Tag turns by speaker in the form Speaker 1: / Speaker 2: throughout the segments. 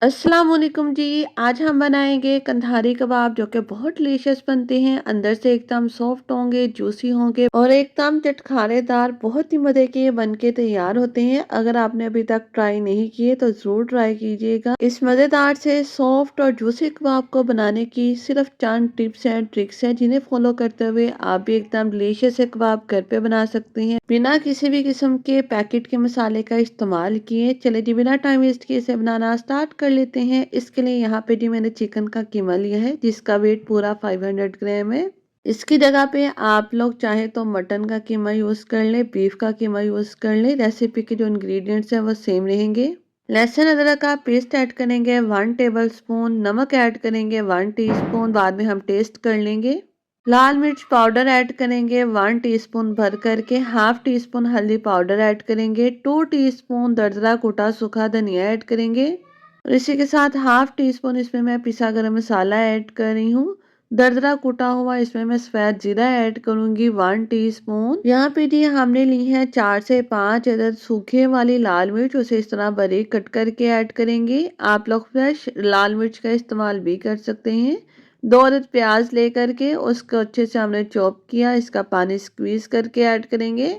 Speaker 1: अस्सलाम वालेकुम जी। आज हम बनाएंगे कंधारी कबाब जो कि बहुत डिलीशियस बनते हैं। अंदर से एकदम सॉफ्ट होंगे, जूसी होंगे और एकदम चटखानेदार, बहुत ही मज़े के बन के तैयार होते हैं। अगर आपने अभी तक ट्राई नहीं किए तो ज़रूर ट्राई कीजिएगा। इस मज़ेदार से सॉफ्ट और जूसी कबाब को बनाने की सिर्फ चंद टिप्स एंड ट्रिक्स हैं, जिन्हें फॉलो करते हुए आप भी एकदम डिलीशियस से कबाब घर पे बना सकते हैं बिना किसी भी किस्म के पैकेट के मसाले का इस्तेमाल किए। चले जी बिना टाइम वेस्ट किए इसे बनाना स्टार्ट कर लेते हैं। इसके लिए यहाँ पे जी मैंने चिकन का कीमा लिया है, जिसका वेट पूरा 500 ग्राम है। इसकी जगह पे आप लोग चाहे तो मटन का कीमा यूज़ कर ले, बीफ का कीमा यूज़ कर ले। रेसिपी के जो इंग्रेडिएंट्स हैं वो सेम रहेंगे। लहसुन अदरक का पेस्ट ऐड करेंगे 1 टेबल स्पून, नमक ऐड करेंगे 1 टीस्पून, बाद में हम टेस्ट कर लेंगे। लाल मिर्च पाउडर ऐड करेंगे 1 टीस्पून भर करके, हाफ टी स्पून हल्दी पाउडर ऐड करेंगे, 2 टीस्पून दरदरा कूटा सूखा धनिया ऐड करेंगे और इसी के साथ हाफ टी स्पून इसमें मैं पिसा गरम मसाला ऐड कर रही हूँ। दरदरा कूटा हुआ इसमें मैं सफेद जीरा ऐड करूंगी 1 टीस्पून। यहाँ पे जी हमने ली है 4 से 5 अदद सूखे वाली लाल मिर्च, उसे इस तरह बारीक कट करके ऐड करेंगे। आप लोग फ्रेश लाल मिर्च का इस्तेमाल भी कर सकते हैं। 2 अदद प्याज लेकर के उसको अच्छे से हमने चॉप किया, इसका पानी स्क्वीज करके ऐड करेंगे।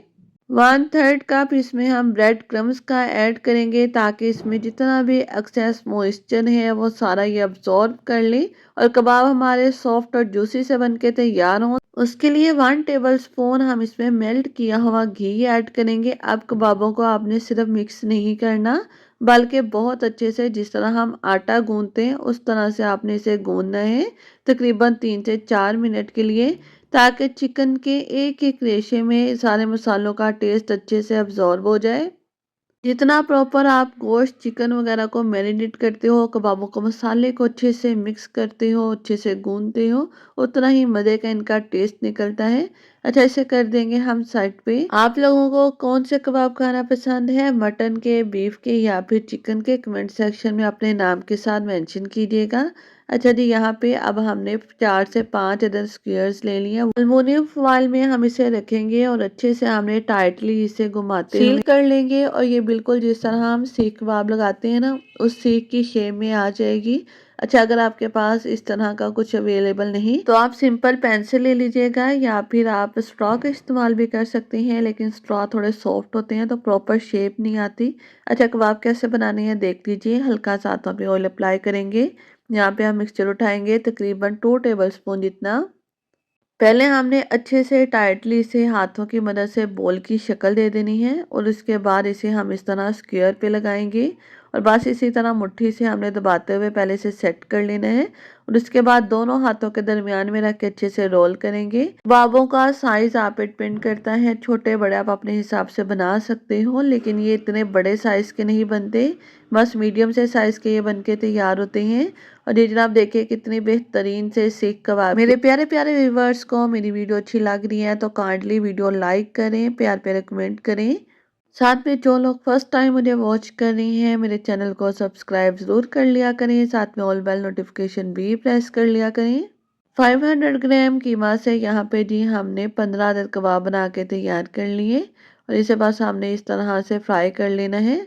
Speaker 1: 1/3 कप इसमें हम ब्रेड क्रम्स का ऐड करेंगे, ताकि इसमें जितना भी एक्सेस मॉइस्चर है वो सारा ये अब्जॉर्ब कर ले और कबाब हमारे सॉफ्ट और जूसी से बन के तैयार हों। उसके लिए 1 टेबल स्पून हम इसमें मेल्ट किया हुआ घी ऐड करेंगे। अब कबाबों को आपने सिर्फ मिक्स नहीं करना, बल्कि बहुत अच्छे से जिस तरह हम आटा गूंदते हैं उस तरह से आपने इसे गूंदना है, तकरीबन 3 से 4 मिनट के लिए, ताकि चिकन के एक एक रेशे में सारे मसालों का टेस्ट अच्छे से अब्जॉर्ब हो जाए। जितना प्रॉपर आप गोश्त चिकन वगैरह को मैरिनेट करते हो, कबाबों को मसाले को अच्छे से मिक्स करते हो, अच्छे से गूंदते हो, उतना ही मज़े का इनका टेस्ट निकलता है। अच्छा, इसे कर देंगे हम साइड पे। आप लोगों को कौन से कबाब खाना पसंद है, मटन के, बीफ के या फिर चिकन के, कमेंट सेक्शन में अपने नाम के साथ मेंशन कीजिएगा। अच्छा जी, यहाँ पे अब हमने 4 से 5 अदर स्क्वायर्स ले लिए। अल्मुनियम फॉइल में हम इसे रखेंगे और अच्छे से हमने टाइटली इसे घुमाते हुए सील कर लेंगे और ये बिल्कुल जिस तरह हम सीख कबाब लगाते हैं ना, उस सीख की शेप में आ जाएगी। अच्छा, अगर आपके पास इस तरह का कुछ अवेलेबल नहीं तो आप सिंपल पेंसिल ले लीजिएगा या फिर आप स्ट्रॉ का इस्तेमाल भी कर सकते हैं, लेकिन स्ट्रॉ थोड़े सॉफ्ट होते हैं तो प्रॉपर शेप नहीं आती। अच्छा, कबाब कैसे बनाने हैं देख लीजिए। हल्का सा हाथों पे ऑयल अप्लाई करेंगे। यहाँ पे हम मिक्सचर उठाएंगे तकरीबन 2 टेबल स्पून जितना। पहले हमने अच्छे से टाइटली इसे हाथों की मदद से बॉल की शक्ल दे देनी है और उसके बाद इसे हम इस तरह स्क्वायर पे लगाएंगे और बस इसी तरह मुट्ठी से हमने दबाते हुए पहले इसे सेट कर लेना है और उसके बाद दोनों हाथों के दरमियान में रख के अच्छे से रोल करेंगे। कबाबों का साइज आप पे डिपेंड करता है, छोटे बड़े आप अपने हिसाब से बना सकते हो, लेकिन ये इतने बड़े साइज के नहीं बनते, बस मीडियम से साइज के ये बन के तैयार होते हैं। और ये जनाब देखिए कितनी बेहतरीन से सीख कबाब। मेरे प्यारे प्यारे व्यूवर्स को मेरी वीडियो अच्छी लग रही है तो काइंडली वीडियो लाइक करें, प्यार प्यारे कमेंट करें। साथ में जो लोग फर्स्ट टाइम मुझे वॉच कर रही हैं, मेरे चैनल को सब्सक्राइब ज़रूर कर लिया करें, साथ में ऑल बेल नोटिफिकेशन भी प्रेस कर लिया करें। 500 ग्राम कीमा से यहाँ पे जी हमने 15 अदद कबाब बना के तैयार कर लिए और इसे बस हमने इस तरह से फ्राई कर लेना है।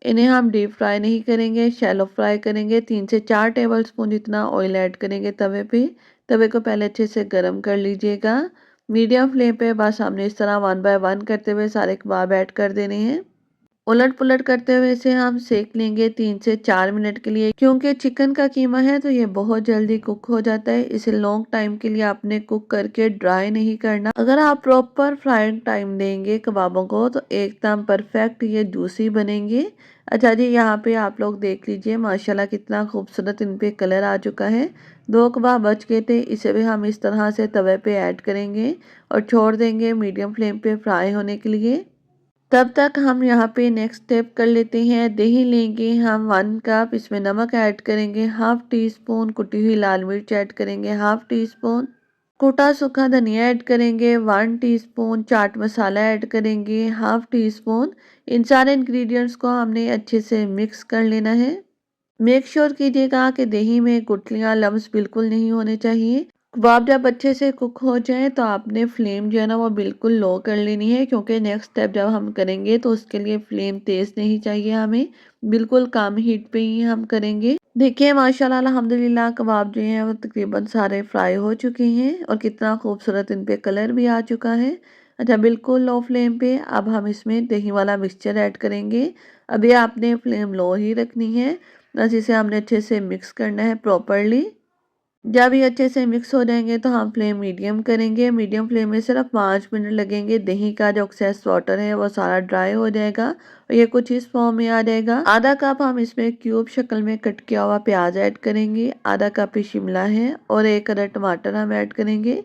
Speaker 1: इन्हें हम डीप फ्राई नहीं करेंगे, शैलो फ्राई करेंगे। 3 से 4 टेबल स्पून जितना ऑयल ऐड करेंगे तवे पे। तवे को पहले अच्छे से गर्म कर लीजिएगा। मीडियम फ्लेम पे बस हमने इस तरह 1 बाय 1 करते हुए सारे कबाब ऐड कर देने हैं। उलट पुलट करते हुए इसे हम सेक लेंगे 3 से 4 मिनट के लिए, क्योंकि चिकन का कीमा है तो ये बहुत जल्दी कुक हो जाता है। इसे लॉन्ग टाइम के लिए आपने कुक करके ड्राई नहीं करना। अगर आप प्रॉपर फ्राइंग टाइम देंगे कबाबों को तो एकदम परफेक्ट ये जूसी बनेंगे। अच्छा जी, यहाँ पे आप लोग देख लीजिए माशाल्लाह कितना खूबसूरत इन पे कलर आ चुका है। 2 कबाब बच गए थे, इसे भी हम इस तरह से तवे पे ऐड करेंगे और छोड़ देंगे मीडियम फ्लेम पे फ्राई होने के लिए। तब तक हम यहाँ पे नेक्स्ट स्टेप कर लेते हैं। दही लेंगे हम 1 कप, इसमें नमक ऐड करेंगे हाफ टी स्पून, कुटी हुई लाल मिर्च ऐड करेंगे हाफ टी स्पून, कुटा सूखा धनिया ऐड करेंगे 1 टीस्पून, चाट मसाला ऐड करेंगे हाफ टी स्पून। इन सारे इंग्रेडिएंट्स को हमने अच्छे से मिक्स कर लेना है। मेक श्योर कीजिएगा कि दही में गुठलियाँ लम्स बिल्कुल नहीं होने चाहिए। कबाब जब अच्छे से कुक हो जाए तो आपने फ्लेम जो है ना वो बिल्कुल लो कर लेनी है, क्योंकि नेक्स्ट स्टेप जब हम करेंगे तो उसके लिए फ्लेम तेज़ नहीं चाहिए हमें, बिल्कुल कम हीट पे ही हम करेंगे। देखिए माशाल्लाह अल्हम्दुलिल्लाह कबाब जो हैं वो तकरीबन सारे फ्राई हो चुके हैं और कितना खूबसूरत इन पे कलर भी आ चुका है। अच्छा, बिल्कुल लो फ्लेम पे अब हम इसमें दही वाला मिक्सचर ऐड करेंगे। अभी आपने फ्लेम लो ही रखनी है, बस इसे हमने अच्छे से मिक्स करना है प्रॉपरली। जब ये अच्छे से मिक्स हो जाएंगे तो हम फ्लेम मीडियम करेंगे। मीडियम फ्लेम में सिर्फ 5 मिनट लगेंगे। दही का जो एक्सेस वाटर है वो सारा ड्राई हो जाएगा और ये कुछ इस फॉर्म में आ जाएगा। आधा कप हम इसमें क्यूब शक्ल में कट किया हुआ प्याज ऐड करेंगे, आधा कप ही शिमला है और एक अदर टमाटर हम ऐड करेंगे।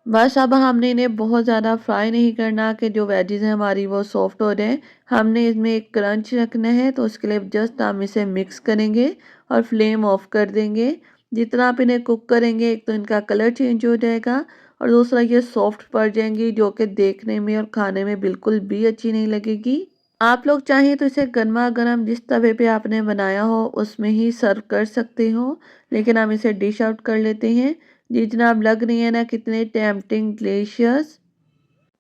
Speaker 1: बस अब हमने इन्हें बहुत ज़्यादा फ्राई नहीं करना कि जो वेजीज हैं हमारी वो सॉफ्ट हो जाए। हमने इसमें एक क्रंच रखना है, तो उसके लिए जस्ट हम इसे मिक्स करेंगे और फ्लेम ऑफ कर देंगे। जितना आप इन्हें कुक करेंगे, एक तो इनका कलर चेंज हो जाएगा और दूसरा ये सॉफ्ट पड़ जाएंगी, जो कि देखने में और खाने में बिल्कुल भी अच्छी नहीं लगेगी। आप लोग चाहें तो इसे गर्मा गर्म जिस तवे पे आपने बनाया हो उसमें ही सर्व कर सकते हो, लेकिन हम इसे डिश आउट कर लेते हैं। जी जनाब, लग रही है ना कितने टेम्पटिंग डिलीशियस।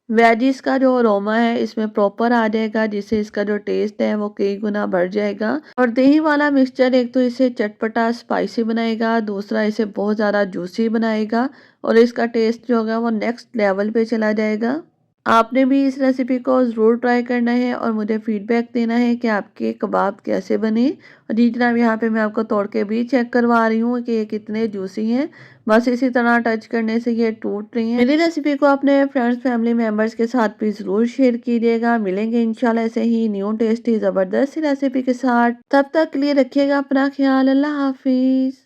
Speaker 1: वेजिस का जो अरोमा है इसमें प्रॉपर आ जाएगा, जिससे इसका जो टेस्ट है वो कई गुना बढ़ जाएगा। और दही वाला मिक्सचर एक तो इसे चटपटा स्पाइसी बनाएगा, दूसरा इसे बहुत ज़्यादा जूसी बनाएगा और इसका टेस्ट जो होगा वो नेक्स्ट लेवल पे चला जाएगा। आपने भी इस रेसिपी को ज़रूर ट्राई करना है और मुझे फीडबैक देना है कि आपके कबाब कैसे बने। और जी जनाब, यहाँ पे मैं आपको तोड़ के भी चेक करवा रही हूँ कि ये कितने जूसी हैं। बस इसी तरह टच करने से ये टूट रही हैं। मेरी रेसिपी को अपने फ्रेंड्स फैमिली मेम्बर्स के साथ भी ज़रूर शेयर कीजिएगा। मिलेंगे इंशाल्लाह ऐसे ही न्यू टेस्टी ज़बरदस्त रेसिपी के साथ। तब तक के लिए रखिएगा अपना ख्याल। अल्लाह हाफिज़।